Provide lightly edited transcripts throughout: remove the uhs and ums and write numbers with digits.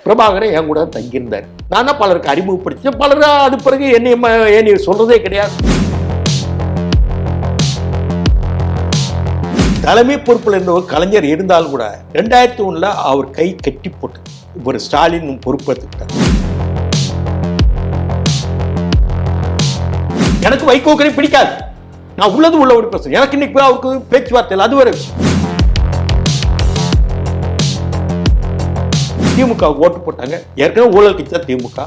பிரபாகரன் என் கூட தங்கியிருந்தார். நான் தான் பலருக்கு அறிமுகப்படுத்தி பலர் அது பிறகு என்னை சொல்றதே கிடையாது. தலைமை பொறுப்பில் இருந்தவர் கலைஞர் இருந்தாலும் கூட 2001 அவர் கை கட்டி போட்டு ஒரு ஸ்டாலின் பொறுப்பேற்றுக்கிட்டார். எனக்கு வைகோக்கரை பிடிக்காது, நான் உள்ளது உள்ளபடி பேசுறேன். எனக்கு இன்னைக்கு அவருக்கு பேச்சுவார்த்தை இல்லை, அது வேற விஷயம். திமுக ஓட்டு போட்டாங்க, ஏற்கனவே ஊழல் கட்சி தான் திமுக.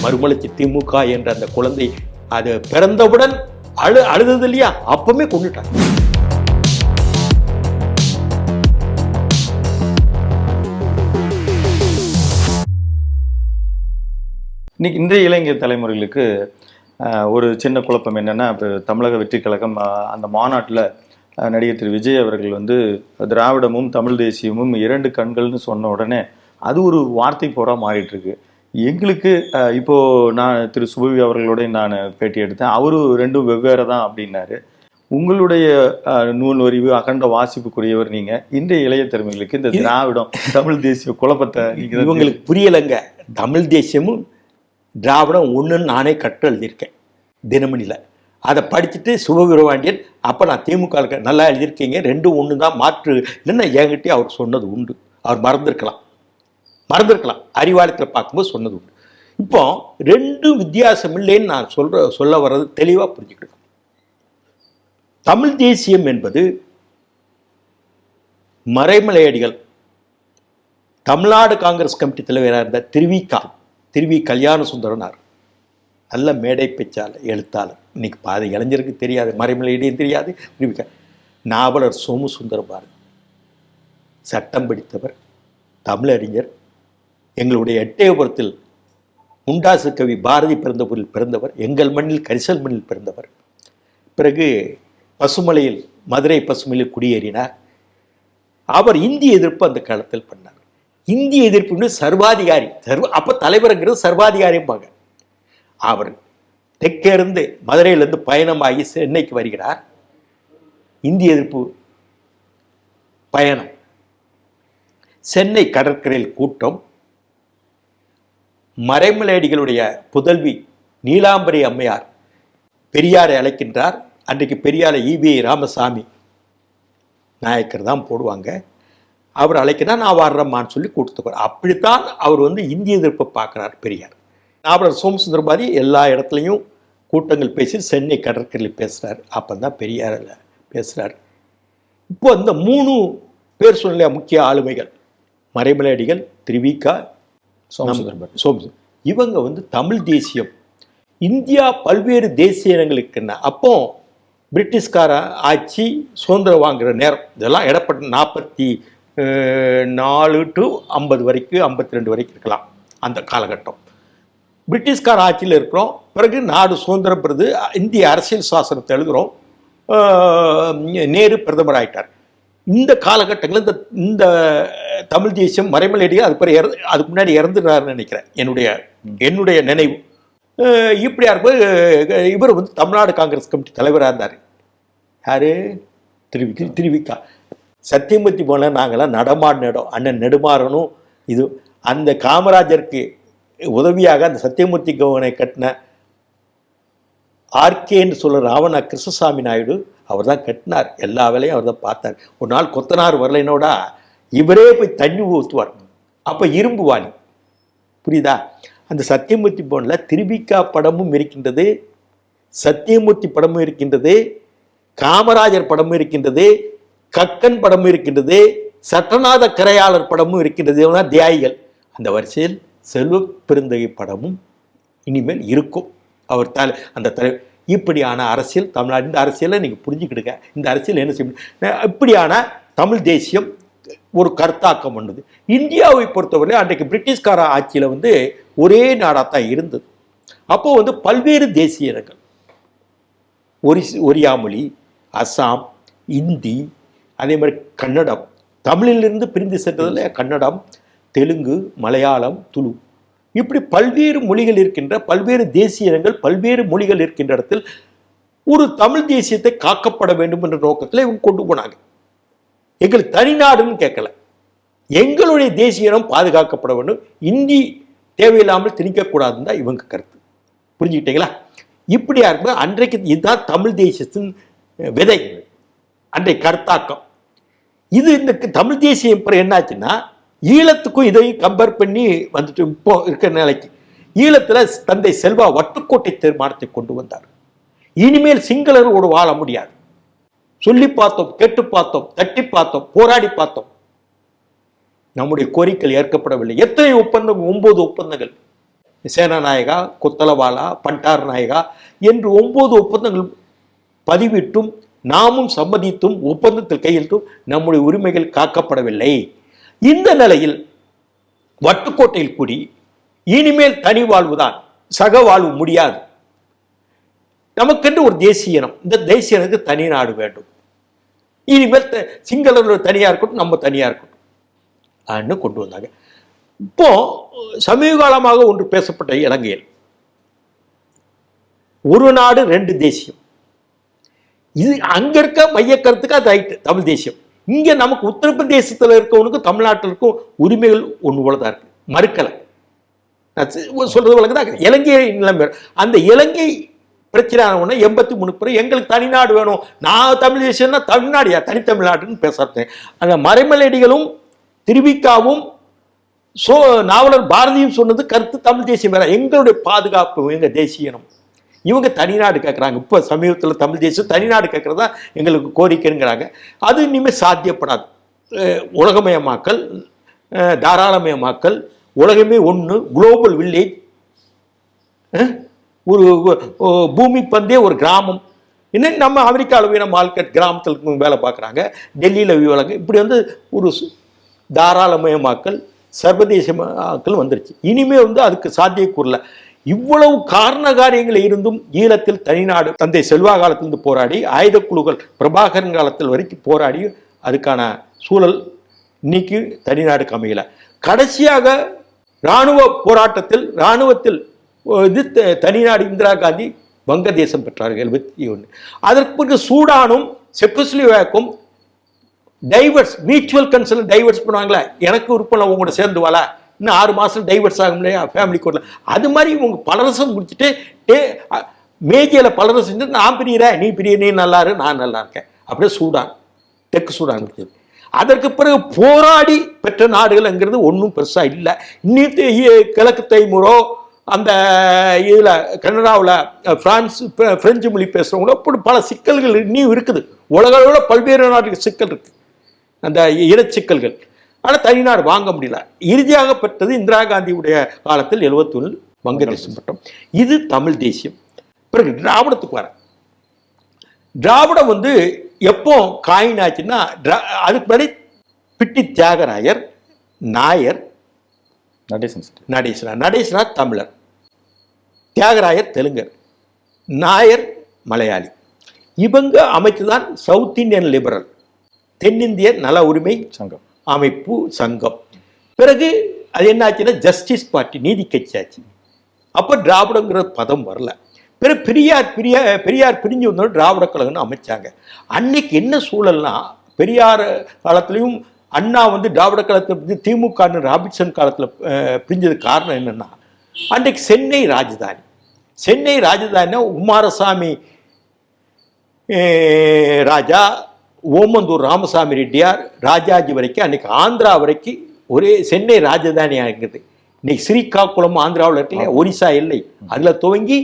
மறுமலர்ச்சி திமுக என்ற அந்த குழந்தை அது பிறந்தவுடன் அழுதது இல்லையா, அப்பவுமே கொண்டுட்டாங்க. இன்னைக்கு இன்றைய இளைஞர் தலைமுறைகளுக்கு ஒரு சின்ன குழப்பம் என்னன்னா, இப்போ தமிழக வெற்றி கழகம் அந்த மாநாட்டில் நடிகர் திரு விஜய் அவர்கள் திராவிடமும் தமிழ் தேசியமும் இரண்டு கண்கள்னு சொன்ன உடனே அது ஒரு வார்த்தை போரா மாறிட்டு இருக்கு. எங்களுக்கு இப்போ நான் திரு சுபவி அவர்களோட நான் பேட்டி எடுத்தேன், அவரு ரெண்டும் வெவ்வேறு தான் அப்படின்னாரு. உங்களுடைய நூல் வரிவு அகண்ட வாசிப்புக்குரியவர் நீங்க. இன்றைய இளைய தலைமைகளுக்கு இந்த திராவிடம் தமிழ் தேசிய குழப்பத்தை இவங்களுக்கு புரியலைங்க. தமிழ் தேசியமும் திராவிடம் ஒன்றுன்னு நானே கற்று எழுதியிருக்கேன் தினமணியில். அதை படிச்சுட்டு சுபவீரபாண்டியன் அப்போ நான் திமுக நல்லா எழுதியிருக்கீங்க, ரெண்டும் ஒன்று தான், மாற்று இல்லைன்னா என்கிட்டே அவர் சொன்னது உண்டு. அவர் மறந்துருக்கலாம், அறிவாளத்தில் பார்க்கும்போது சொன்னது உண்டு. இப்போ ரெண்டும் வித்தியாசம் இல்லைன்னு நான் சொல்ல வர்றது தெளிவாக புரிஞ்சுக்கிட்டு. தமிழ் தேசியம் என்பது மறைமலையடிகள் தமிழ்நாடு காங்கிரஸ் கமிட்டி தலைவராக இருந்த திருவி கல்யாண சுந்தரனார், நல்ல மேடை பேச்சாளர், எழுத்தாளர். இன்னைக்கு பாதி இளைஞருக்கு தெரியாது, மறைமலையடியும் தெரியாது. நாவலர் சோமசுந்தர பாரதி, சட்டம் படித்தவர், தமிழறிஞர். எங்களுடைய எட்டயபுரத்தில் முண்டாசு கவி பாரதி பிறந்த ஊரில் பிறந்தவர், எங்கள் மண்ணில் கரிசல் மண்ணில் பிறந்தவர். பிறகு பசுமலையில் மதுரை பசுமலையில் குடியேறினார். அவர் இந்திய எதிர்ப்பு அந்த காலத்தில் பண்ணார். இந்திய எதிர்ப்பு சர்வாதிகாரி, அப்போ தலைவருங்கிறது சர்வாதிகாரிம்பாங்க. அவர் தெற்கேருந்து மதுரையிலிருந்து பயணமாகி சென்னைக்கு வருகிறார். இந்திய எதிர்ப்பு பயணம், சென்னை கடற்கரையில் கூட்டம். மறைமலையடிகளுடைய புதல்வி நீலாம்பரி அம்மையார் பெரியாரை அழைக்கின்றார். அன்றைக்கு பெரியாரை ஈபிஐ ராமசாமி நாயக்கர் தான் போடுவாங்க. அவர் அழைக்கிறார், நான் வர்றம்மான்னு சொல்லி கூட்டத்துக்கு. அப்படித்தான் அவர் இந்திய எதிர்ப்பை பார்க்குறார் பெரியார். நாவலர் சோமசுந்தர பாரதி எல்லா இடத்துலையும் கூட்டங்கள் பேசி சென்னை கடற்கரையில் பேசுகிறார். அப்போ தான் பெரியாரில் பேசுகிறார். இப்போ இந்த 3 பேர் சொல்ல முக்கிய ஆளுமைகள், மறைமலையடிகள், திருவிக, சோமசுந்தர, இவங்க தமிழ் தேசியம். இந்தியா பல்வேறு தேசிய இனங்களுக்குன்னா அப்போ பிரிட்டிஷ்கார ஆட்சி சுதந்திரம் வாங்குகிற நேரம், இதெல்லாம் இடப்பட்ட 44 to 50 வரைக்கும், 52 வரைக்கும் இருக்கலாம் அந்த காலகட்டம். பிரிட்டிஷ்கார ஆட்சியில் இருக்கிறோம். பிறகு நாடு சுதந்திரம் பெறுது, இந்திய அரசியல் சாசனத்தை எழுதுகிறோம். நேரு பிரதமர் ஆயிட்டார். இந்த காலகட்டங்களில் இந்த தமிழ் தேசியம் மறைமலையடிகள் அதுக்கு முன்னாடி இறந்துடுறாருன்னு நினைக்கிறேன், என்னுடைய நினைவு. இப்படியா இருக்கும். இவர் தமிழ்நாடு காங்கிரஸ் கமிட்டி தலைவராக இருந்தார். யாரு? திருவிக்கா. சத்தியமூர்த்தி போல நாங்களாம் நடமாடின இடம். அண்ணன் நெடுமாறனும் இது அந்த காமராஜருக்கு உதவியாக அந்த சத்தியமூர்த்தி கவனை கட்டின ஆர்கேன்னு சொல்ல ராவணா கிருஷ்ணசாமி நாயுடு அவர் தான் கட்டினார். எல்லா வேலையும் அவர் தான் பார்த்தார். ஒரு நாள் கொத்தனார் வரலைனோட இவரே போய் தண்ணி ஊற்றுவார். அப்போ இரும்பு வாணி, புரியுதா? அந்த சத்தியமூர்த்தி போனில் திருவிக்கா படமும் இருக்கின்றது, சத்தியமூர்த்தி படமும் இருக்கின்றது, காமராஜர் படமும் இருக்கின்றது, கக்கன் படமும் இருக்கின்றது, சட்டநாத கரையாளர் படமும் இருக்கின்றது. இவங்க தியாகிகள். அந்த வரிசையில் செல்வ பெருந்தகை படமும் இனிமேல் இருக்கும். அவர் அந்த இப்படியான அரசியல் தமிழ்நாடு. இந்த அரசியலை நீங்கள் புரிஞ்சுக்கிடுங்க. இந்த அரசியல் என்ன செய்யும்? இப்படியான தமிழ் தேசியம் ஒரு கருத்தாக்கம் பண்ணுது. இந்தியாவை பொறுத்தவரை அன்றைக்கு பிரிட்டிஷ்கார ஆட்சியில் ஒரே நாடாக தான் இருந்தது. அப்போது பல்வேறு தேசிய இனங்கள், ஒரியா மொழி, அசாம், இந்தி, அதே மாதிரி கன்னடம், தமிழிலிருந்து பிரிந்து சென்றதில் கன்னடம், தெலுங்கு, மலையாளம், துளு, இப்படி பல்வேறு மொழிகள் இருக்கின்ற, பல்வேறு தேசிய இனங்கள், பல்வேறு மொழிகள் இருக்கின்ற இடத்தில் ஒரு தமிழ் தேசியத்தை காக்கப்பட வேண்டும் என்ற நோக்கத்தில் இவங்க கொண்டு போனாங்க. எங்களுக்கு தனிநாடுன்னு கேட்கல. எங்களுடைய தேசிய இனம் பாதுகாக்கப்பட வேண்டும், இந்தி தேவையில்லாமல் திணிக்கக்கூடாதுன்னு தான் இவங்க கருத்து. புரிஞ்சுக்கிட்டீங்களா? இப்படியா இருக்கும்போது அன்றைக்கு இதுதான் தமிழ் தேசியத்தின் விதை, அன்றைய கருத்தாக்கம். இது இந்த தமிழ் தேசியம் என்னாச்சுன்னா ஈழத்துக்கும் இதையும் கம்பேர் பண்ணி வந்துட்டு இப்போ இருக்கிற நிலைக்கு ஈழத்தில் தந்தை செல்வா வட்டுக்கோட்டை தீர்மானத்தை கொண்டு வந்தார். இனிமேல் சிங்களரோடு வாழ முடியாது. சொல்லி பார்த்தோம், கேட்டு பார்த்தோம், தட்டி பார்த்தோம், போராடி பார்த்தோம், நம்முடைய கோரிக்கைகள் ஏற்கப்படவில்லை. எத்தனை ஒப்பந்தங்கள்? 9 ஒப்பந்தங்கள். சேனாநாயகா, கொத்தலவாலா, பண்டார் நாயகா என்று 9 ஒப்பந்தங்கள் பதிவிட்டும் நாமும் சம்மதித்தும் ஒப்பந்தத்தில் கையெழுத்தும் நம்முடைய உரிமைகள் காக்கப்படவில்லை. இந்த நிலையில் வட்டுக்கோட்டையில் கூடி இனிமேல் தனி வாழ்வுதான், சக வாழ்வு முடியாது, நமக்கென்று ஒரு தேசிய இனம், இந்த தேசிய இனத்துக்கு தனி நாடு வேண்டும், இனிமேல் சிங்களர்கள் தனியா இருக்கட்டும், நம்ம தனியா இருக்கட்டும் கொண்டு வந்தாங்க. இப்போ சமீப காலமாக ஒன்று பேசப்பட்ட இலங்கையில் ஒரு நாடு 2 தேசியம். இது அங்க இருக்க மைய கருத்துக்கு அது ரைட்டு, தமிழ் தேசியம். இங்க நமக்கு உத்தரப்பிரதேசத்தில் இருக்கவனுக்கும் தமிழ்நாட்டில் இருக்கும் உரிமைகள் ஒன்று போலதான் இருக்கு, மறுக்கலை. சொல்றது வழங்குதான். இலங்கை நிலைமை அந்த இலங்கை பிரச்சனை 83 பிறகு எங்களுக்கு தனிநாடு வேணும், நான் தமிழ் தேசியம்னா தமிழ்நாடியா தனித்தமிழ்நாடுன்னு பேசுறேன். அந்த மறைமலடிகளும் திருவிக்காவும் நாவலர் பாரதியும் சொன்னது கருத்து தமிழ் தேசியம் வேற, எங்களுடைய பாதுகாப்பு எங்க தேசியனம். இவங்க தனிநாடு கேட்குறாங்க. இப்போ சமீபத்தில் தமிழ் தேசியம் தனிநாடு கேட்குறதா எங்களுக்கு கோரிக்கைங்கிறாங்க. அது இனிமேல் சாத்தியப்படாது. உலகமயமாக்கல், தாராளமயமாக்கல், உலகமே ஒன்று, குளோபல் வில்லேஜ், ஒரு பூமி பந்தே ஒரு கிராமம். இன்னும் நம்ம அமெரிக்காவில் மார்க்கெட் கிராமத்தில் வேலை பார்க்குறாங்க, டெல்லியில் வேலை, இப்படி ஒரு தாராளமயமாக்கல், சர்வதேசமாக்கல் வந்துருச்சு. இனிமே அதுக்கு சாத்தியக்கூறல. இவ்வளவு காரண காரியங்கள் இருந்தும் ஈழத்தில் தனிநாடு தந்தை செல்வா காலத்திலிருந்து போராடி, ஆயுத குழுக்கள் பிரபாகரன் காலத்தில் வரைக்கும் போராடி அதுக்கான சூழல் இன்னைக்கு தனிநாடுக்கு அமையல. கடைசியாக இராணுவ போராட்டத்தில் இராணுவத்தில் இது தனிநாடு இந்திரா காந்தி வங்கதேசம் பெற்றார்கள் 71. அதற்கு பிறகு சூடானும் செக்கோஸ்லோவாக்கியாவும் டைவர்ஸ், மியூச்சுவல் கன்சர்ன் டைவர்ஸ் பண்ணுவாங்களே, எனக்கு விருப்பம் உங்களோட சேர்ந்து வாழ, இன்னும் 6 மாதம் டைவர்ஸ் ஆகும் இல்லையா ஃபேமிலி கோர்ட்டில், அது மாதிரி இவங்க பலரசம் முடிச்சுட்டு மேஜையில் பலரசம் செஞ்சு நான் பிரிகிறேன், நீ பிரிய, நீ நல்லா இரு, நான் நல்லா இருக்கேன், அப்படியே சூடான், தெற்கு சூடான் முடிச்சது. அதற்கு பிறகு போராடி பெற்ற நாடுகள்ங்கிறது ஒன்றும் பெருசாக இல்லை. இன்னிட்டு கிழக்கு தைமூரோ அந்த இதில் கனடாவில் பிரெஞ்சு மொழி பேசுகிறவங்களோ அப்படி பல சிக்கல்கள் இன்னும் இருக்குது. உலகளவில் பல்வேறு நாட்டுக்கு சிக்கல் இருக்குது, அந்த இனச்சிக்கல்கள். ஆனால் தனிநாடு வாங்க முடியல. இறுதியாக பெற்றது இந்திரா காந்தியுடைய காலத்தில் 71 வங்கதேசம் பட்டம். இது தமிழ் தேசியம். பிறகு திராவிடத்துக்கு வர, திராவிடம் எப்போ காயின் ஆச்சுன்னா, அதுக்கு முன்னாடி பிட்டி தியாகராயர், நாயர், நடேசனார் தமிழர், தியாகராயர் தெலுங்கர், நாயர் மலையாளி, இவங்க அமைத்துதான் சவுத் இந்தியன் லிபரல், தென்னிந்திய நல உரிமை சங்கம் அமைப்பு சங்கம். பிறகு அது என்ன ஆச்சுன்னா ஜஸ்டிஸ் பார்ட்டி, நீதி கட்சி ஆச்சு. அப்போ திராவிடங்கிற பதம் வரல. பிறகு பெரியார் பிரிஞ்சு வந்தோம், திராவிட கழகம்னு அமைச்சாங்க. அன்னைக்கு என்ன சூழல்னா, பெரியார் காலத்திலையும் அண்ணா திராவிட கழகத்தை பிரிஞ்சு திமுக ராபின்சன் காலத்தில் பிரிஞ்சது காரணம் என்னன்னா, அன்றைக்கு சென்னை ராஜதானினா குமாரசாமி ராஜா, ஓமந்தூர் ராமசாமி ரெட்டியார், ராஜாஜி வரைக்கும், அன்னைக்கு ஆந்திரா வரைக்கும் ஒரே சென்னை ராஜதானியாக இருக்குது. இன்னைக்கு ஸ்ரீகாக்குளம் ஆந்திராவில் இருக்கு, ஒரிசா எல்லை, அதில் துவங்கி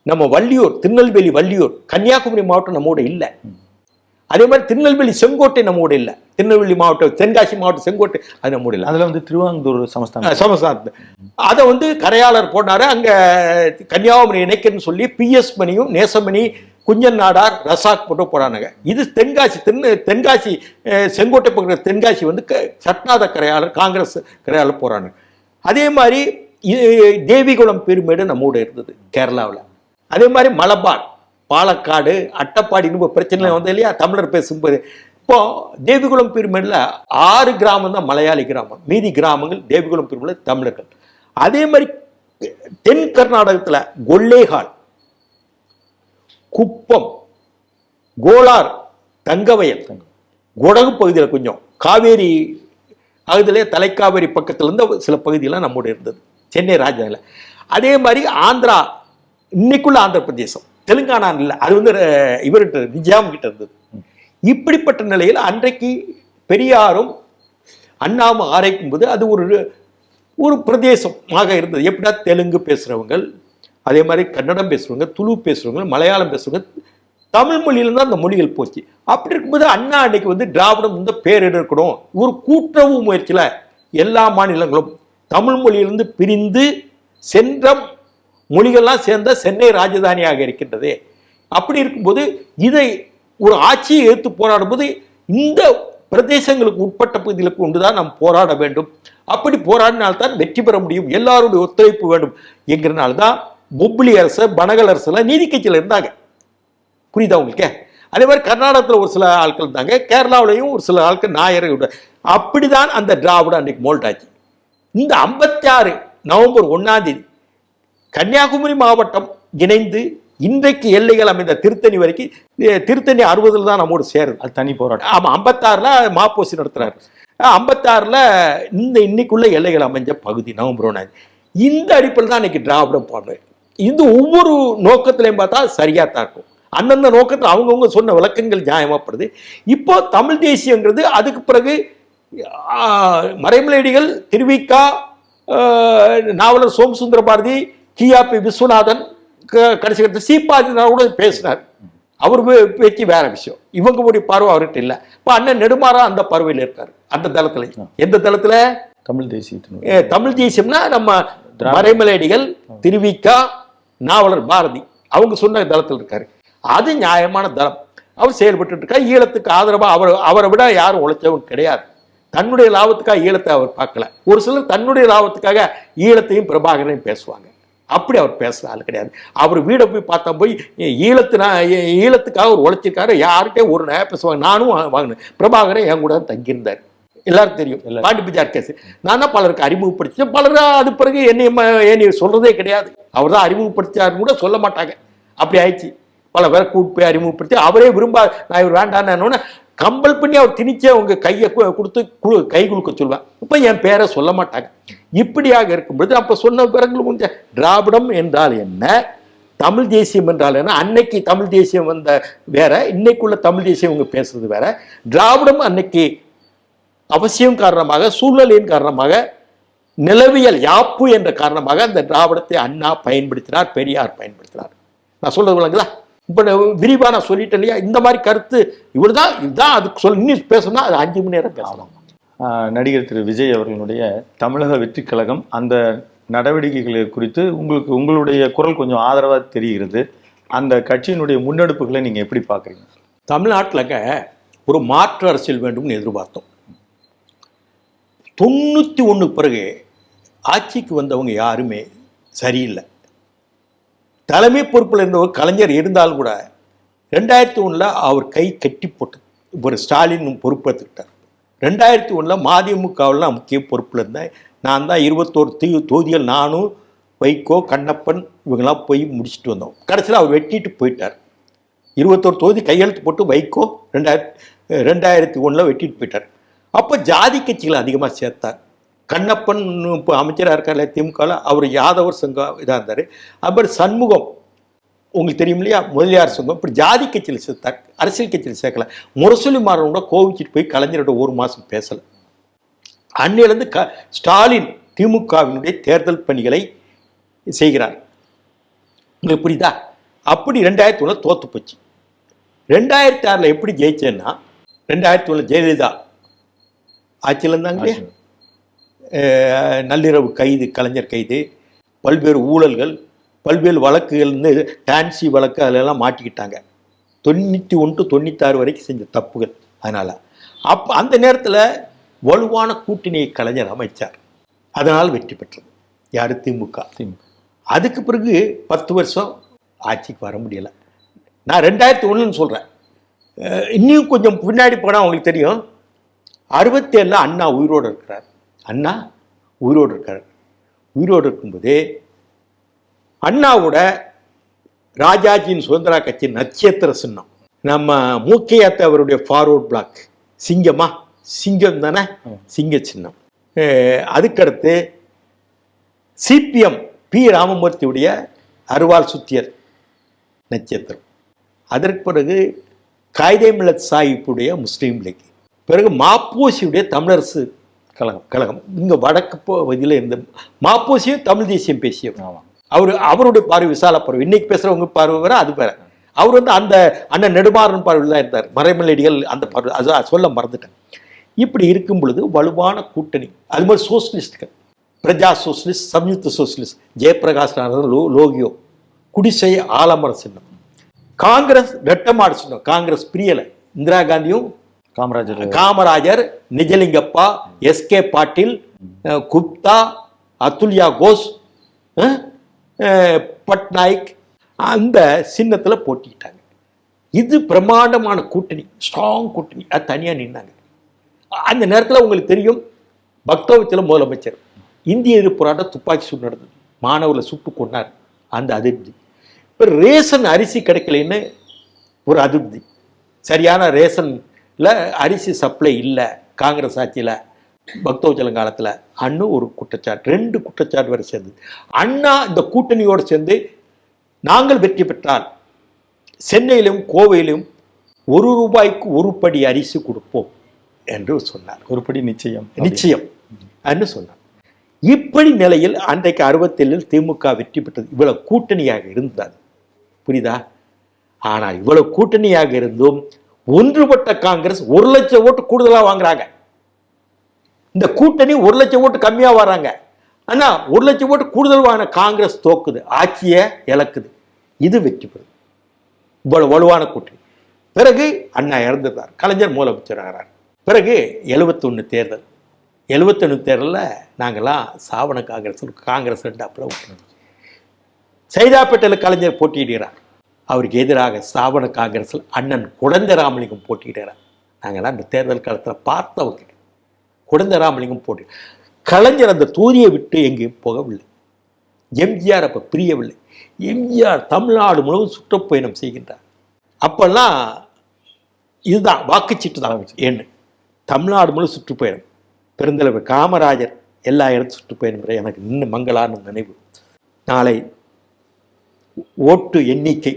நம்ம வள்ளியூர், திருநெல்வேலி வள்ளியூர், கன்னியாகுமரி மாவட்டம் நம்மோட இல்லை. அதே மாதிரி திருநெல்வேலி செங்கோட்டை நம்மோட இல்லை. திருநெல்வேலி மாவட்டம், தென்காசி மாவட்டம் செங்கோட்டை அது நம்மோட இல்லை. அதில் திருவாங்கூர் சமஸ்தானம் அதை கரையாளர் போனார். அங்கே கன்னியாகுமரி இணைக்கன்னு சொல்லி பிஎஸ் மணியும் நேசமணி, குஞ்சன் நாடார், ரசாக் போட்டு போறானுங்க. இது தென்காசி செங்கோட்டை பக்கம் தென்காசி சட்நாத கரையாளர், காங்கிரஸ் கரையாளர் போறானுங்க. அதே மாதிரி தேவிகுளம் பெருமேடு நம்மோட இருந்தது கேரளாவில். அதே மாதிரி மலபார், பாலக்காடு, அட்டப்பாடின்னு பிரச்சனை இல்லையா தமிழர் பேசும்போது. இப்போ தேவிகுளம் பெருமேடுல 6 கிராமம் தான் மலையாளி கிராமம், மீதி கிராமங்கள் தேவிகுளம் பெருமேடு தமிழர்கள். அதே மாதிரி தென் கர்நாடகத்தில் கொல்லேகால், குப்பம், கோலார், தங்கவயல், கொடகு பகுதியில் கொஞ்சம் காவேரி அதுலேயே தலைக்காவேரி பக்கத்துல இருந்து சில பகுதியெல்லாம் நம்மோட இருந்தது சென்னை ராஜ்தானியில். அதே மாதிரி ஆந்திரா, இன்னைக்குள்ள ஆந்திர பிரதேசம், தெலுங்கானா இல்லை, அது வந்து இவர்கிட்ட நிஜாம் கிட்ட இருந்தது. இப்படிப்பட்ட நிலையில் அன்றைக்கு பெரியாரும் அண்ணாவும் ஆரைக்கும் போது அது ஒரு பிரதேசமாக இருந்தது. எப்படின்னா தெலுங்கு பேசுகிறவங்க, அதே மாதிரி கன்னடம் பேசுகிறவங்க, துளு பேசுகிறவங்க, மலையாளம் பேசுகிறவங்க, தமிழ் மொழியில தான் அந்த மொழிகள் போச்சு. அப்படி இருக்கும்போது அண்ணா அன்னைக்கு வந்து திராவிடம் இந்த பேர் எடுக்கணும், ஒரு கூட்டுறவு முயற்சியில் எல்லா மாநிலங்களும் தமிழ் மொழியிலிருந்து பிரிந்து சென்ற மொழிகள்லாம் சேர்ந்த சென்னை ராஜதானியாக இருக்கின்றது. அப்படி இருக்கும்போது இதை ஒரு ஆட்சியை எடுத்து போராடும் போது இந்த பிரதேசங்களுக்கு உட்பட்ட பகுதிகளுக்கு கொண்டுதான் நாம் போராட வேண்டும். அப்படி போராடினால்தான் வெற்றி பெற முடியும், எல்லாருடைய ஒத்துழைப்பு வேண்டும் என்கிறனால்தான் பொப்ளி அரசு, பனகல் அரசுலாம் நீதி கட்சியில் இருந்தாங்க. புரியுதா உங்களுக்கு? அதே மாதிரி கர்நாடகத்தில் ஒரு சில ஆட்கள் இருந்தாங்க, கேரளாவிலையும் ஒரு சில ஆட்கள் நாயர். அப்படிதான் அந்த திராவிடம் அன்னைக்கு மோல்டாச்சு. இந்த 56 நவம்பர் 1 கன்னியாகுமரி மாவட்டம் இணைந்து இன்றைக்கு எல்லைகள் அமைந்த திருத்தணி வரைக்கும், திருத்தணி 60 தான் நம்மோடு சேருது. அது தனி போராட்டம். ஆமாம், 56 மாப்போசி நடத்துறாரு. 56 இந்த இன்னைக்குள்ள எல்லைகள் அமைஞ்ச பகுதி நவம்பர் 1. இந்த அடிப்படையில் தான் இன்னைக்கு திராவிடம் பாடுறேன். இது ஒவ்வொரு நோக்கத்திலையும் பார்த்தா சரியா தான் இருக்கும். அந்தந்த நோக்கத்தில் அவங்கவுங்க சொன்ன விளக்கங்கள் நியாயமாப்படுது. இப்போ தமிழ் தேசியங்கிறது அதுக்கு பிறகு மறைமலையடிகள், திருவிக்கா, நாவலர் சோமசுந்தர பாரதி, கியாபி விஸ்வநாதன், கடைசி கட்டத்தில் சீபாதினார் கூட பேசினார். அவர் பேச்சு வேற விஷயம், இவங்களுடைய பார்வை அவர்கிட்ட இல்லை. இப்போ அண்ணன் நெடுமாறா அந்த பார்வையில் இருக்காரு. அந்த தளத்துல, எந்த தளத்துல? தமிழ் தேசியம். தமிழ் தேசியம்னா நம்ம மறைமலையடிகள், திருவிக்கா, நாவலர் பாரதி அவங்க சொன்ன தளத்தில் இருக்காரு. அது நியாயமான தளம். அவர் செயல்பட்டு இருக்கார். ஈழத்துக்கு ஆதரவாக அவரை விட யாரும் உழைச்சவங்க கிடையாது. தன்னுடைய லாபத்துக்காக ஈழத்தை அவர் பார்க்கல. ஒரு சிலர் தன்னுடைய லாபத்துக்காக ஈழத்தையும் பிரபாகரனையும் பேசுவாங்க. அப்படி அவர் பேசுற ஆள் கிடையாது. அவர் வீடை போய் பார்த்தா போய் ஈழத்துக்காக ஒரு உழைச்சிருக்காரு, யார்கிட்டே ஒரு நேரம் பேசுவாங்க. நானும் வாங்கினேன். பிரபாகரன் என் கூட தான் தங்கியிருந்தார், எல்லாருக்கும் தெரியும். பாண்டி பஜார் கேஸ் நான் தான் பலருக்கு அறிமுகப்படுத்தினேன். பலர் அது பிறகு என்னை சொல்றதே கிடையாது. அவர் தான் அறிமுகப்படுத்தாருன்னு கூட சொல்ல மாட்டாங்க. அப்படி ஆயிடுச்சு. பல பேரை கூட்டு போய் அறிமுகப்படுத்தி அவரே விரும்ப நான் இவர் வேண்டான்னு கம்பல் பண்ணி அவர் திணிச்சே அவங்க கையை கொடுத்து கை குலுக்க சொல்லுவேன். இப்போ என் பேரை சொல்ல மாட்டாங்க. இப்படியாக இருக்கும்பொழுது அப்போ சொன்ன பிறகு கொஞ்சம் திராவிடம் என்றால் என்ன, தமிழ் தேசியம் என்றால் என்ன, அன்னைக்கு தமிழ் தேசியம் வந்த வேற, இன்னைக்குள்ள தமிழ் தேசியம் இவங்க பேசுறது வேற. திராவிடம் அன்னைக்கு அவசியம் காரணமாக, சூழ்நிலையின் காரணமாக, நிலவியல் யாப்பு என்ற காரணமாக அந்த திராவிடத்தை அண்ணா பயன்படுத்தினார், பெரியார் பயன்படுத்தினார். நான் சொல்றது விளங்குதா? இப்போ விரிவாக நான் சொல்லிட்டேன் இல்லையா? இந்த மாதிரி கருத்து இதுதான் அதுக்கு இன்னும் பேசணும்னா அது 5 மணி நேரம் பேசலாம். நடிகர் திரு விஜய் அவர்களுடைய தமிழக வெற்றி கழகம் அந்த நடவடிக்கைகளை குறித்து உங்களுடைய குரல் கொஞ்சம் ஆதரவாக தெரிகிறது. அந்த கட்சியினுடைய முன்னெடுப்புகளை நீங்கள் எப்படி பார்க்குறீங்க? தமிழ்நாட்டில் ஒரு மாற்று அரசியல் வேண்டும்னு எதிர்பார்த்தோம். 91 பிறகு ஆட்சிக்கு வந்தவங்க யாருமே சரியில்லை. தலைமை பொறுப்பில் இருந்தவர் கலைஞர் இருந்தாலும் கூட 2001 அவர் கை கட்டி போட்டு ஒரு ஸ்டாலின் பொறுப்பேற்றுக்கிட்டார். 2001 மதிமுகவில் நான் முக்கிய பொறுப்பில் இருந்தேன். நான் தான் 21 தொகுதிகள் நானும் வைகோ, கண்ணப்பன் இவங்கெல்லாம் போய் முடிச்சுட்டு வந்தோம். கடைசியில் அவர் வெட்டிட்டு போயிட்டார். 21 தொகுதி கையெழுத்து போட்டு வைகோ 2001 வெட்டிட்டு போயிட்டார். அப்போ ஜாதி கட்சிகளை அதிகமாக சேர்த்தார். கண்ணப்பன் இப்போ அமைச்சராக இருக்கார் திமுகவில், அவர் யாதவர் சங்கம் இதாக இருந்தார். அப்புறம் சண்முகம் உங்களுக்கு தெரியும் இல்லையா, முதலியார் சங்கம், இப்படி ஜாதி கட்சியில் சேர்த்தார், அரசியல் கட்சியில் சேர்க்கல. முரசொலி மாறனோட கோவிச்சிட்டு போய் கலைஞரோட 1 மாதம் பேசலை. அன்னிலிருந்து ஸ்டாலின் திமுகவினுடைய தேர்தல் பணிகளை செய்கிறார். உங்களுக்கு புரியுதா? அப்படி 2001 தோத்து போச்சு. 2006 எப்படி ஜெயிச்சேன்னா, 2001 ஜெயலலிதா ஆட்சியில் இருந்தாங்களே, நள்ளிரவு கைது, கலைஞர் கைது, பல்வேறு ஊழல்கள், பல்வேறு வழக்குகள், டான்சி வழக்கு அதிலெல்லாம் மாட்டிக்கிட்டாங்க. 91 to 96 வரைக்கும் செஞ்ச தப்புகள். அதனால் அந்த நேரத்தில் வலுவான கூட்டணியை கலைஞர் அமைச்சார். அதனால் வெற்றி பெற்றது யார்? திமுக. அதுக்கு பிறகு 10 வருஷம் ஆட்சிக்கு வர முடியலை. நான் 2001 சொல்கிறேன். இன்னும் கொஞ்சம் பின்னாடி போனால் அவங்களுக்கு தெரியும். 67 அண்ணா உயிரோடு இருக்கிறார். அண்ணா உயிரோடு இருக்கார். உயிரோடு இருக்கும்போதே அண்ணாவோட ராஜாஜியின் சுதந்திரா கட்சி நட்சத்திர சின்னம், நம்ம மூக்கையாத்த அவருடைய ஃபார்வர்ட் பிளாக் சிங்கமா, சிங்கம் தானே, சிங்க சின்னம். அதுக்கடுத்து சிபிஎம் பி ராமமூர்த்தியுடைய அருவாள் சுத்தியர் நட்சத்திரம். அதற்கு பிறகு காயிதே மில்லத் சாஹிப்புடைய முஸ்லீம் லீக், பிறகு மாப்போசியுடைய தமிழரசு கழகம். இங்கே வடக்கு பகுதியில் இருந்த மாப்போசியும் தமிழ் தேசியம் பேசியவர். அவருடைய பார்வை விசால பார்வை. இன்னைக்கு பேசுறவங்க பார்வை வேற, அது வேற. அவர் வந்து அந்த அண்ணன் நெடுமாறன் பார்வையில் தான் இருந்தார். மறைமலடிகள் அந்த பார்வை, அது சொல்ல மறந்துட்டேன். இப்படி இருக்கும் பொழுது வலுவான கூட்டணி. அது மாதிரி சோசியலிஸ்டுகள், பிரஜா சோசியலிஸ்ட், சம்யுக்த சோசியலிஸ்ட், ஜெயபிரகாஷ் லோகியோ, குடிசை ஆலமர சின்னம். காங்கிரஸ் ரெட்டமாடு சின்னம். காங்கிரஸ் பிரியலை. இந்திரா காந்தியும் காமராஜர், நிஜலிங்கப்பா, எஸ்கே பாட்டீல், குப்தா, அதுல்யா கோஷ், பட்நாயக் அந்த சின்னத்தில் போட்டிக்கிட்டாங்க. இது பிரமாண்டமான கூட்டணி, ஸ்ட்ராங் கூட்டணி. அது தனியாக நின்னாங்க. அந்த நேரத்தில் உங்களுக்கு தெரியும், பக்தவத்தில் முதலமைச்சர் இந்திய எதிர்ப்பு போராட்டம் துப்பாக்கி சூடு நடந்தது, மாணவர்களை சுட்டு கொண்டார். அந்த அதிருப்தி. இப்போ ரேஷன் அரிசி கிடைக்கலன்னு ஒரு அதிருப்தி. சரியான ரேஷனில் அரிசி சப்ளை இல்லை காங்கிரஸ் ஆட்சியில், பக்தவச்சலம் காலத்தில். அண்ணு ஒரு குற்றச்சாட்டு, 2 குற்றச்சாட்டு வரை சேர்ந்தது. அண்ணா இந்த கூட்டணியோடு சேர்ந்து நாங்கள் வெற்றி பெற்றால் சென்னையிலும் கோவையிலும் ₹1 ஒரு படி அரிசி கொடுப்போம் என்று சொன்னார். ஒரு படி நிச்சயம் என்று சொன்னார். இப்படி நிலையில் அன்றைக்கு 67 திமுக வெற்றி பெற்றது. இவ்வளவு கூட்டணியாக இருந்தார், புரியுதா? ஆனால் இவ்வளவு கூட்டணியாக இருந்தும் ஒன்றுபட்ட காங்கிரஸ் 1 லட்சம் ஓட்டு கூடுதலாக வாங்குறாங்க. இந்த கூட்டணி 1 லட்சம் ஓட்டு கம்மியா வராங்க. ஆனா 1 லட்சம் ஓட்டு கூடுதல் வாங்கின காங்கிரஸ் தோக்குது, ஆட்சியை இழக்குது. இது வெற்றி பெறுது. இவ்வளவு வலுவான கூட்டணி. பிறகு அண்ணா இறந்துட்டார், கலைஞர் முதலமைச்சர் ஆகிறார். பிறகு 71 தேர்தல். 71 தேர்தலில் நாங்கள்லாம் சாவண காங்கிரஸ் 2 அப்பளம் விட்டுருந்தோம். சைதாப்பேட்டையில் கலைஞர் போட்டியிடுகிறார். அவருக்கு எதிராக சாவண காங்கிரஸில் அண்ணன் குடந்தை ராமலிங்கம் போட்டியிடுகிறார். நாங்கள்லாம் அந்த தேர்தல் காலத்தில் பார்த்தவங்க. குடந்தை ராமலிங்கம் போட்டி. கலைஞர் அந்த தொகுதியை விட்டு எங்கேயும் போகவில்லை. எம்ஜிஆர் அப்போ பிரியவில்லை. எம்ஜிஆர் தமிழ்நாடு முழுவதும் சுற்றுப்பயணம் செய்கின்றார். அப்பெல்லாம் இதுதான் வாக்குச்சீட்டு தான் என்ன, தமிழ்நாடு முழு சுற்றுப்பயணம். பெருந்தலைவர் காமராஜர் எல்லா இடத்தும் சுற்றுப்பயணம். எனக்கு இன்னும் மங்களான நினைவு. நாளை ஓட்டு எண்ணிக்கை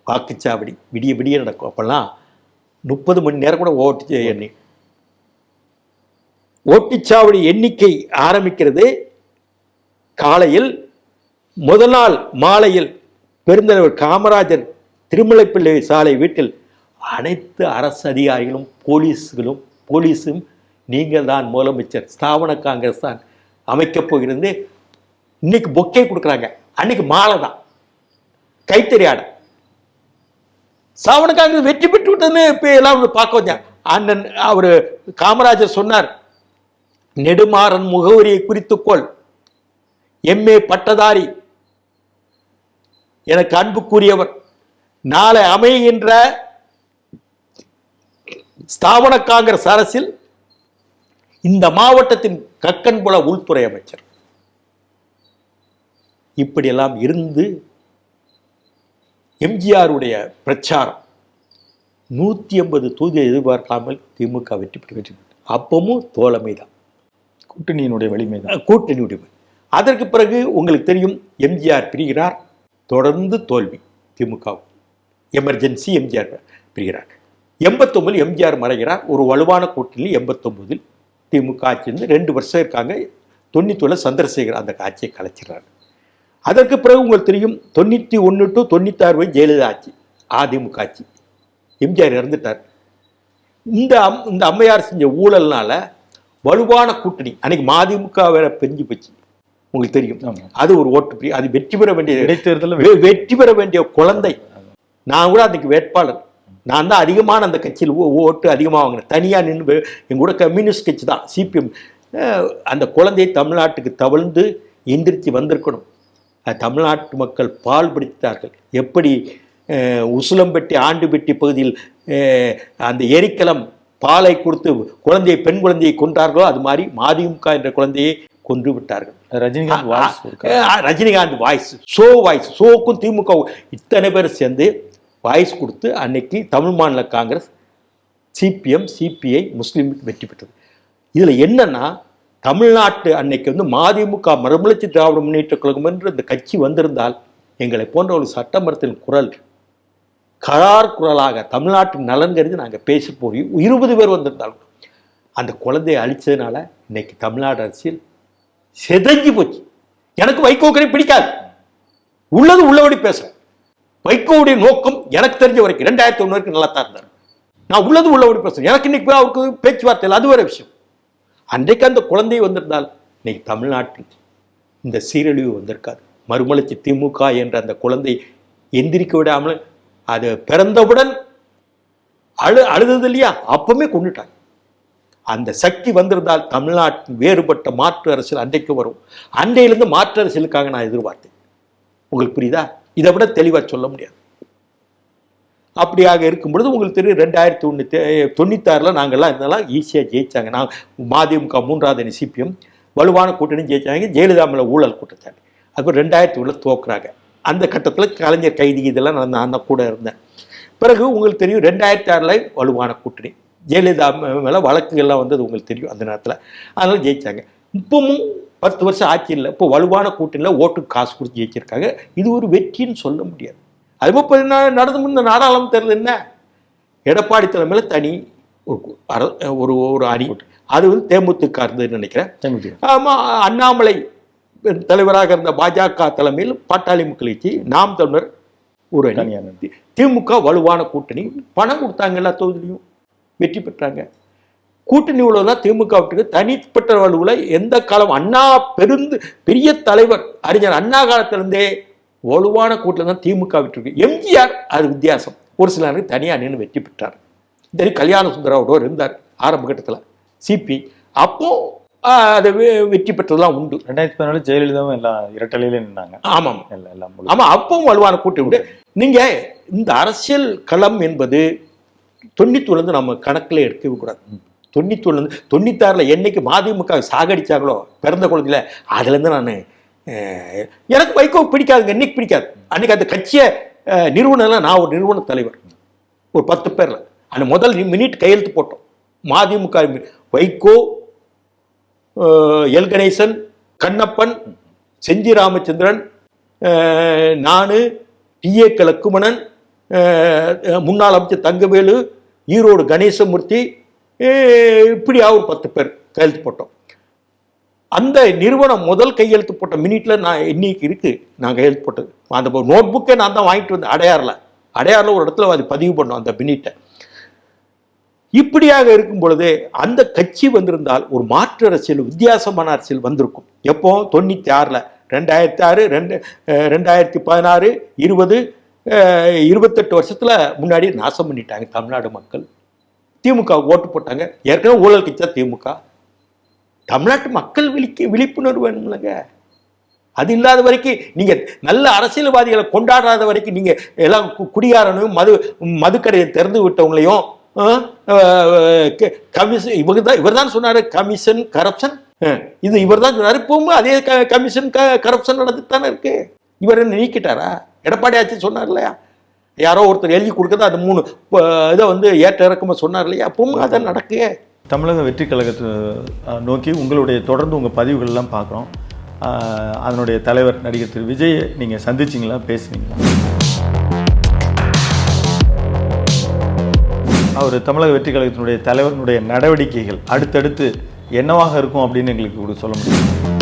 வாக்குச்சாவடி விடிய விடிய நடக்கும். அப்பெல்லாம் 30 மணி நேரம் கூட ஓட்டுச்சாவடி எண்ணிக்கை ஆரம்பிக்கிறது காலையில். முதல் நாள் மாலையில் பெருந்தலைவர் காமராஜர் திருமலைப்பிள்ளை சாலை வீட்டில் அனைத்து அரசு அதிகாரிகளும் போலீஸும் நீங்கள் தான் முதலமைச்சர், ஸ்தாபன காங்கிரஸ் தான் அமைக்கப் போகிறது, இன்னைக்கு பொக்கே கொடுக்குறாங்க. அன்னைக்கு மாலை தான் கைத்தறியாட. ஸ்தாபன காங்கிரஸ் வெற்றி பெற்று விட்டதுன்னு இப்போ எல்லாம் பார்க்க வந்தாங்க. அண்ணன் அவர் காமராஜர் சொன்னார், நெடுமாறன் முகவரியை குறித்துக்கொள், MA பட்டதாரி, எனக்கு அன்புக்குரியவர், நாளை அமைகின்ற ஸ்தாபன காங்கிரஸ் அரசில் இந்த மாவட்டத்தின் கக்கன்புல உள்துறை அமைச்சர். இப்படியெல்லாம் இருந்து எம்ஜிஆருடைய பிரச்சாரம் 150 தொகுதியை எதிர்பார்க்காமல் திமுக வெற்றி பெற்று. அப்பவும் தோழமை தான், கூட்டணியினுடைய வலிமை தான், கூட்டணியுடைய. அதற்கு பிறகு உங்களுக்கு தெரியும், எம்ஜிஆர் பிரிகிறார், தொடர்ந்து தோல்வி திமுக. எமர்ஜென்சி எம்ஜிஆர் பிரிகிறார். 89 எம்ஜிஆர் மறைகிறார். ஒரு வலுவான கூட்டணியில் 89 திமுக ஆட்சி இருந்து 2 வருஷம் இருக்காங்க. 91 சந்திரசேகர் அந்த ஆட்சியை கலைச்சிடுறாரு. அதற்கு பிறகு உங்களுக்கு தெரியும், 91 to 96 ஜெயலலிதா ஆட்சி, அதிமுக ஆட்சி. எம்ஜிஆர் இறந்துட்டார். இந்த அம்மையார் செஞ்ச ஊழல்னால வலுவான கூட்டணி. அன்னைக்கு மதிமுக வேற பெஞ்சு போச்சு, உங்களுக்கு தெரியும். அது ஒரு ஓட்டு, அது வெற்றி பெற வேண்டிய இடைத்தேர்தலில் வெற்றி பெற வேண்டிய குழந்தை. நான் கூட அன்னைக்கு வேட்பாளர், நான் தான் அதிகமான அந்த கட்சியில் ஓட்டு அதிகமாக வாங்கினேன். தனியாக நின்று எங்க கூட கம்யூனிஸ்ட் கட்சி தான், சிபிஎம். அந்த குழந்தையை தமிழ்நாட்டுக்கு தவழ்ந்து எந்திரிச்சு வந்திருக்கணும். தமிழ்நாட்டு மக்கள் பால் பிடித்தார்கள். எப்படி உசிலம்பட்டி ஆண்டுபெட்டி பகுதியில் அந்த எரிக்கலம் பாலை கொடுத்து பெண் குழந்தையை கொன்றார்களோ, அது மாதிரி மதிமுக என்ற குழந்தையை கொன்று விட்டார்கள். ரஜினிகாந்த் வாய்ஸ், ஷோக்கும் திமுக இத்தனை பேர் சேர்ந்து வாய்ஸ் கொடுத்து அன்னைக்கு தமிழ் மாநில காங்கிரஸ் சிபிஎம் சிபிஐ முஸ்லீம் வெற்றி பெற்றது. இதில் என்னன்னா தமிழ்நாட்டு அன்னைக்கு வந்து மதிமுக மறுமலர்ச்சி திராவிட முன்னேற்ற கழகம் என்று இந்த கட்சி வந்திருந்தால் எங்களை போன்ற ஒரு சட்டமன்றத்தின் குரல் கரார் குரலாக தமிழ்நாட்டின் நலன் கருதி நாங்கள் பேச போகிறோம். 20 பேர் வந்திருந்தாலும் அந்த குழந்தையை அழிச்சதுனால இன்னைக்கு தமிழ்நாடு அரசியல் செதஞ்சு போச்சு. எனக்கு வைகோக்கரை பிடிக்காது, உள்ளது உள்ளபடி பேசுறேன். வைகோவுடைய நோக்கம் எனக்கு தெரிஞ்ச வரைக்கும் 2001 வரைக்கும் நல்லா தான் இருந்தார். நான் உள்ளது உள்ளபடி பேசுறேன். எனக்கு இன்னைக்கு அவருக்கு பேச்சுவார்த்தை இல்லை, அது வேற விஷயம். அன்றைக்கு அந்த குழந்தை வந்திருந்தால் இன்னைக்கு தமிழ்நாட்டில் இந்த சீரழிவு வந்திருக்காது. மறுமலர்ச்சி திமுக என்ற அந்த குழந்தை எந்திரிக்க விடாமல் அது பிறந்தவுடன் அழுதது இல்லையா, அப்பவுமே கொண்டுட்டாங்க. அந்த சக்தி வந்திருந்தால் தமிழ்நாட்டின் வேறுபட்ட மாற்று அரசியல் அன்றைக்கு வரும். அன்றையிலிருந்து மாற்று அரசியலுக்காக நான் எதிர்பார்த்தேன். உங்களுக்கு புரியுதா? இதை விட தெளிவாக சொல்ல முடியாது. அப்படியாக இருக்கும் பொழுது உங்களுக்கு தெரியும் 2096 நாங்கள்லாம் இருந்தாலும் ஈஸியாக ஜெயிச்சாங்க. நான் மதிமுக 3வது அணி சிபிஎம் வலுவான கூட்டணி ஜெயிச்சாங்க. ஜெயலலிதா மேலே ஊழல் குற்றச்சாட்டு. அதுக்கப்புறம் 2001 தோக்குறாங்க. அந்த கட்டத்தில் கலைஞர் கைதி இதெல்லாம் நான் தான் கூட இருந்தேன். பிறகு உங்களுக்கு தெரியும் 2006 வலுவான கூட்டணி, ஜெயலலிதா மேலே வழக்குகள்லாம் வந்தது உங்களுக்கு தெரியும் அந்த நேரத்தில். அதனால் ஜெயிச்சாங்க. இப்பவும் 10 வருஷம் ஆட்சி இல்லை. இப்போ வலுவான கூட்டணியில் ஓட்டுக்கு காசு கொடுத்து ஜெயிச்சிருக்காங்க. இது ஒரு வெற்றின்னு சொல்ல முடியாது. அதுபோல் நடந்து முடிந்த நாடாளுமன்ற தேர்தல் என்ன, எடப்பாடி தலைமையில் தனி ஒரு ஒரு அணி, அது வந்து தேமுதிக இருந்ததுன்னு நினைக்கிறேன். ஆமாம், அண்ணாமலை தலைவராக இருந்த பாஜக தலைமையில் பாட்டாளி மக்கள் கட்சி, நாம் தமிழர் ஒரு அணி, திமுக வலுவான கூட்டணி. பணம் கொடுத்தாங்க, எல்லா தொகுதியிலையும் வெற்றி பெற்றாங்க. கூட்டணி உழவுதான் திமுக விட்டுக்கு தனிப்பட்ட வலுவில் எந்த காலம் அண்ணா பெரிய தலைவர் அறிஞர் அண்ணா காலத்திலிருந்தே வலுவான கூட்டத்தில் தான் திமுக விட்டுருக்கு. எம்ஜிஆர் அது வித்தியாசம், ஒரு சிலருக்கு தனியாக நின்று வெற்றி பெற்றார். சரி, கல்யாண சுந்தராவோட இருந்தார் ஆரம்ப கட்டத்தில் சிபி, அப்போ அதை வெற்றி பெற்றதெல்லாம் உண்டு. 2014 ஜெயலலிதாவும் எல்லாம் இரட்டலையில நின்னாங்க. ஆமாம் ஆமாம், அப்பவும் வலுவான கூட்டணி உண்டு. நீங்க இந்த அரசியல் களம் என்பது 91 நம்ம கணக்கில் எடுக்கவே கூடாது. 96 என்னைக்கு மதிமுக சாகடிச்சாங்களோ பிறந்த குழந்தையில, அதுலேருந்து நான் எனக்கு வைகோ பிடிக்காதுங்க, இன்னைக்கு பிடிக்காது. அன்னைக்கு அந்த கட்சியை நிறுவனம், நான் ஒரு நிறுவன தலைவர், ஒரு 10 பேரில் அந்த முதல் மினிட் கையெழுத்து போட்டோம். மதிமுக வைகோ, எல் கணேசன், கண்ணப்பன், செஞ்சி ராமச்சந்திரன், நான், டி.ஏ. லக்குமணன், முன்னாள் அமைச்சர் தங்கவேலு, ஈரோடு கணேசமூர்த்தி, இப்படி ஒரு 10 பேர் கையெழுத்து போட்டோம். அந்த நிறுவனம் முதல் கையெழுத்து போட்ட மினிட்ல நான் இன்னைக்கு இருக்கு, நான் கையெழுத்து போட்டது. அந்த நோட் புக்கை நான் தான் வாங்கிட்டு வந்தேன். அடையாறில் ஒரு இடத்துல அது பதிவு பண்ணோம் அந்த மினிட்டை. இப்படியாக இருக்கும் பொழுது அந்த கட்சி வந்திருந்தால் ஒரு மாற்று அரசியல், வித்தியாசமான அரசியல் வந்திருக்கும். எப்போ 96, 2006, 2016, 20, 28 வருஷத்துல முன்னாடி நாசம் பண்ணிட்டாங்க தமிழ்நாடு மக்கள். திமுக ஓட்டு போட்டாங்க. ஏற்கனவே ஊழல் கட்சியா திமுக. தமிழ்நாட்டு மக்கள் விழிப்புணர்வு வேணும்லங்க. அது இல்லாத வரைக்கும், நீங்க நல்ல அரசியல்வாதிகளை கொண்டாடாத வரைக்கும், நீங்க எல்லாம் குடியாரனையும் மதுக்கடையை திறந்து விட்டவங்களையும் கமிஷன், இவர் தான் சொன்னாரு கமிஷன் கரப்ஷன், இது இவர் தான் சொன்னாரு. இப்பவும் அதே கமிஷன் கரப்ஷன் நடந்துட்டு தானே இருக்கு. இவர் என்ன நீக்கிட்டாரா? எடப்பாடி ஆட்சி சொன்னார் இல்லையா, யாரோ ஒருத்தர் எழுதி கொடுக்குறது அது 3 இதை வந்து ஏற்ற இறக்கமாக சொன்னார் இல்லையா, அப்பவும் அதை நடக்கு. தமிழக வெற்றி கழகத்தை நோக்கி உங்களுடைய தொடர்ந்து உங்கள் பதிவுகள்லாம் பார்க்குறோம். அதனுடைய தலைவர் நடிகர் திரு விஜயை நீங்கள் சந்திச்சிங்களா, பேசுனீங்களா? அவர் தமிழக வெற்றி கழகத்தினுடைய தலைவர்களுடைய நடவடிக்கைகள் அடுத்தடுத்து என்னவாக இருக்கும் அப்படின்னு எங்களுக்கு சொல்ல முடியும்?